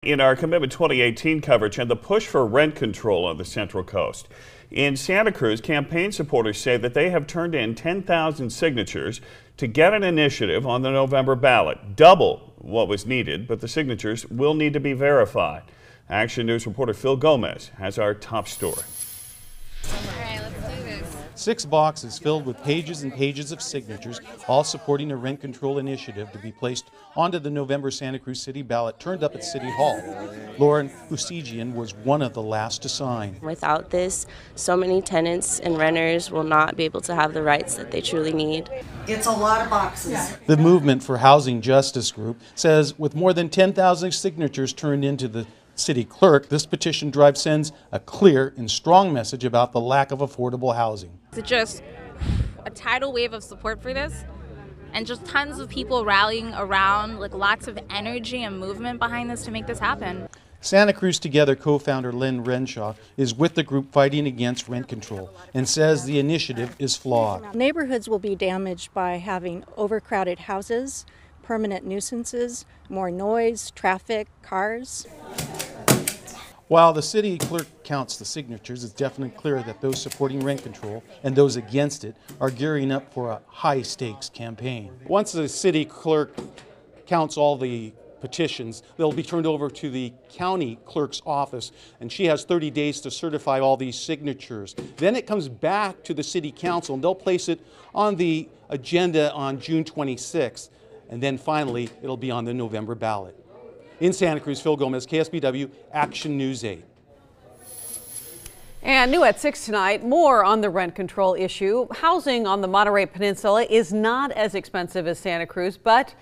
In our Commitment 2018 coverage and the push for rent control on the Central Coast. In Santa Cruz, campaign supporters say that they have turned in 10,000 signatures to get an initiative on the November ballot, double what was needed, but the signatures will need to be verified. Action News reporter Phil Gomez has our top story. 6 boxes filled with pages and pages of signatures, all supporting a rent control initiative to be placed onto the November Santa Cruz City ballot, turned up at City Hall. Lauren Husigian was one of the last to sign. Without this, so many tenants and renters will not be able to have the rights that they truly need. It's a lot of boxes. The Movement for Housing Justice Group says with more than 10,000 signatures turned into the city clerk, this petition drive sends a clear and strong message about the lack of affordable housing. It's just a tidal wave of support for this, and just tons of people rallying around, like lots of energy and movement behind this to make this happen. Santa Cruz Together co-founder Lynn Renshaw is with the group fighting against rent control and says the initiative is flawed. Neighborhoods will be damaged by having overcrowded houses, permanent nuisances, more noise, traffic, cars. While the city clerk counts the signatures, it's definitely clear that those supporting rent control and those against it are gearing up for a high-stakes campaign. Once the city clerk counts all the petitions, they'll be turned over to the county clerk's office, and she has 30 days to certify all these signatures. Then it comes back to the city council, and they'll place it on the agenda on June 26th, and then finally it'll be on the November ballot. In Santa Cruz, Phil Gomez, KSBW, Action News 8. And new at 6 tonight, more on the rent control issue. Housing on the Monterey Peninsula is not as expensive as Santa Cruz, but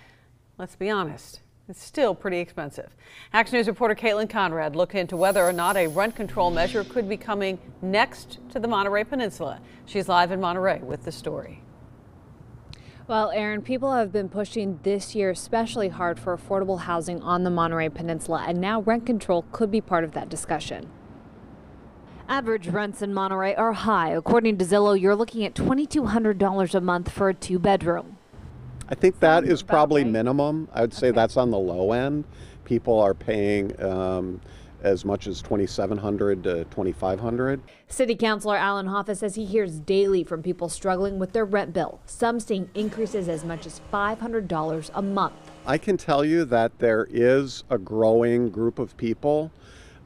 let's be honest, it's still pretty expensive. Action News reporter Caitlin Conrad looked into whether or not a rent control measure could be coming next to the Monterey Peninsula. She's live in Monterey with the story. Well, Aaron, people have been pushing this year especially hard for affordable housing on the Monterey Peninsula, and now rent control could be part of that discussion. Average rents in Monterey are high. According to Zillow, you're looking at $2,200 a month for a 2-bedroom. I think that is probably minimum. I would say that's on the low end. People are paying as much as $2,700 to $2,500. City Councilor Alan Hoffa says he hears daily from people struggling with their rent bill, some seeing increases as much as $500 a month. I can tell you that there is a growing group of people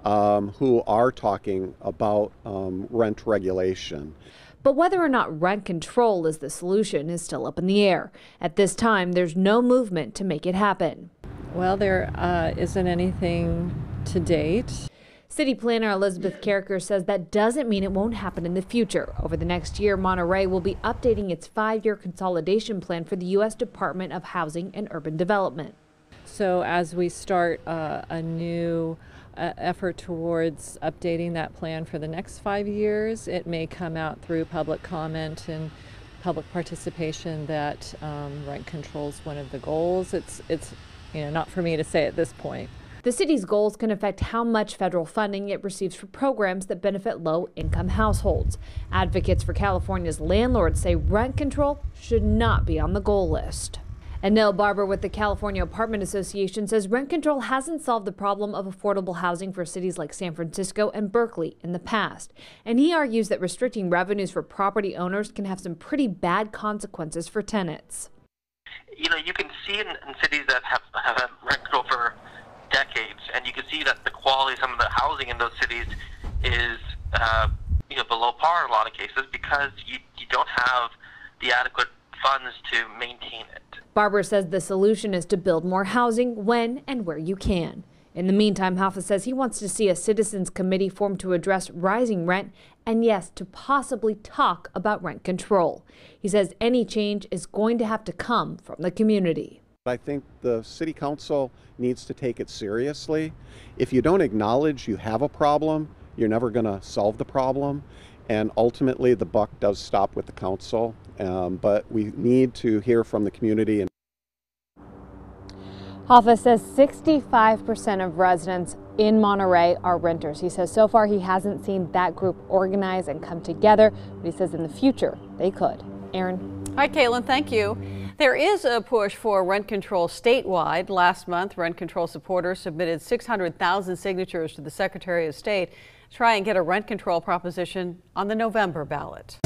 who are talking about rent regulation. But whether or not rent control is the solution is still up in the air. At this time, there's no movement to make it happen. Well, there isn't anything to date. City planner Elizabeth Carricker says that doesn't mean it won't happen in the future. Over the next year, Monterey will be updating its 5-year consolidation plan for the U.S. Department of Housing and Urban Development. So as we start a new effort towards updating that plan for the next 5 years, it may come out through public comment and public participation that rent control is one of the goals. It's not for me to say at this point. The city's goals can affect how much federal funding it receives for programs that benefit low-income households. Advocates for California's landlords say rent control should not be on the goal list. And Nell Barber with the California Apartment Association says rent control hasn't solved the problem of affordable housing for cities like San Francisco and Berkeley in the past. And he argues that restricting revenues for property owners can have some pretty bad consequences for tenants. You can see in cities that have had rent control for decades, and you can see that the quality of some of the housing in those cities is below par in a lot of cases because you don't have the adequate funds to maintain it. Barber says the solution is to build more housing when and where you can. In the meantime, Hoffa says he wants to see a citizens committee formed to address rising rent and, yes, to possibly talk about rent control. He says any change is going to have to come from the community. I think the city council needs to take it seriously. If you don't acknowledge you have a problem, you're never going to solve the problem. And ultimately, the buck does stop with the council. But we need to hear from the community. Hoffa says 65% of residents in Monterey are renters. He says so far he hasn't seen that group organize and come together, but he says in the future they could. Aaron? Hi, Caitlin. Thank you. There is a push for rent control statewide. Last month, rent control supporters submitted 600,000 signatures to the Secretary of State to try and get a rent control proposition on the November ballot.